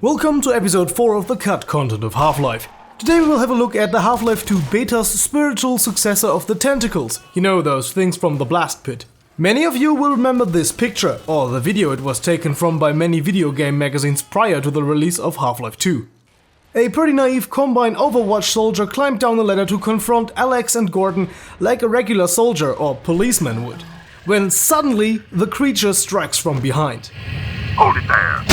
Welcome to episode 4 of the cut content of Half-Life. Today we will have a look at the Half-Life 2 beta's spiritual successor of the tentacles, you know, those things from the blast pit. Many of you will remember this picture, or the video it was taken from by many video game magazines prior to the release of Half-Life 2. A pretty naive Combine Overwatch soldier climbed down the ladder to confront Alex and Gordon like a regular soldier or policeman would, when suddenly the creature strikes from behind. Hold it there!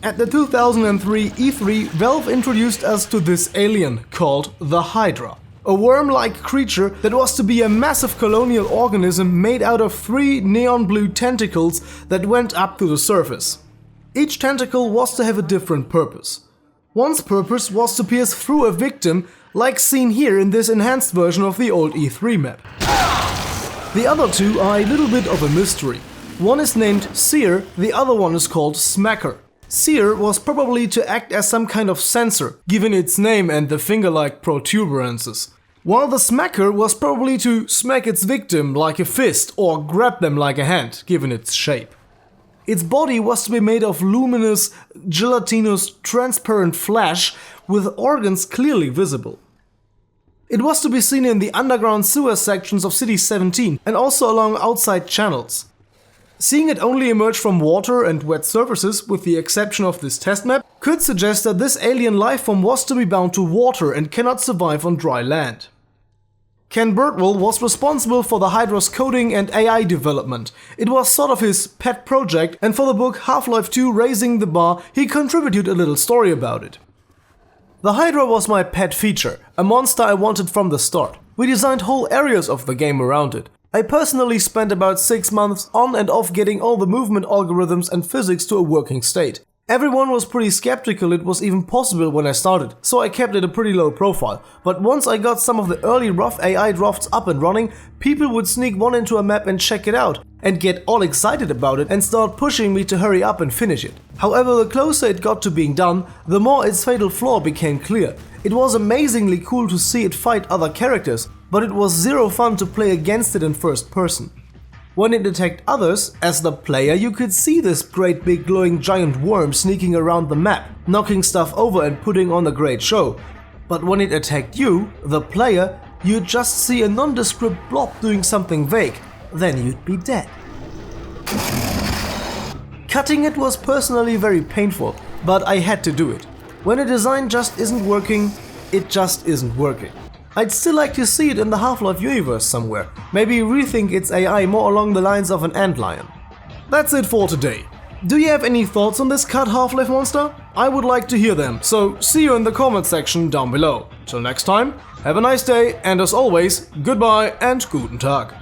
At the 2003 E3, Valve introduced us to this alien called the Hydra. A worm-like creature that was to be a massive colonial organism made out of 3 neon blue tentacles that went up to the surface. Each tentacle was to have a different purpose. One's purpose was to pierce through a victim, like seen here in this enhanced version of the old E3 map. The other two are a little bit of a mystery. One is named Seer, the other one is called Smacker. Seer was probably to act as some kind of sensor, given its name and the finger-like protuberances, while the Smacker was probably to smack its victim like a fist or grab them like a hand, given its shape. Its body was to be made of luminous, gelatinous, transparent flesh with organs clearly visible. It was to be seen in the underground sewer sections of City 17 and also along outside channels. Seeing it only emerge from water and wet surfaces, with the exception of this test map, could suggest that this alien lifeform was to be bound to water and cannot survive on dry land. Ken Birdwell was responsible for the Hydra's coding and AI development. It was sort of his pet project, and for the book Half-Life 2 Raising the Bar, he contributed a little story about it. The Hydra was my pet feature, a monster I wanted from the start. We designed whole areas of the game around it. I personally spent about 6 months on and off getting all the movement algorithms and physics to a working state. Everyone was pretty skeptical it was even possible when I started, so I kept it a pretty low profile. But once I got some of the early rough AI drafts up and running, people would sneak one into a map and check it out, and get all excited about it and start pushing me to hurry up and finish it. However, the closer it got to being done, the more its fatal flaw became clear. It was amazingly cool to see it fight other characters, but it was zero fun to play against it in first person. When it attacked others, as the player, you could see this great big glowing giant worm sneaking around the map, knocking stuff over and putting on a great show. But when it attacked you, the player, you'd just see a nondescript blob doing something vague, then you'd be dead. Cutting it was personally very painful, but I had to do it. When a design just isn't working, it just isn't working. I'd still like to see it in the Half-Life universe somewhere, maybe rethink its AI more along the lines of an antlion. That's it for today. Do you have any thoughts on this cut Half-Life monster? I would like to hear them, so see you in the comment section down below. Till next time, have a nice day, and as always, goodbye and guten Tag.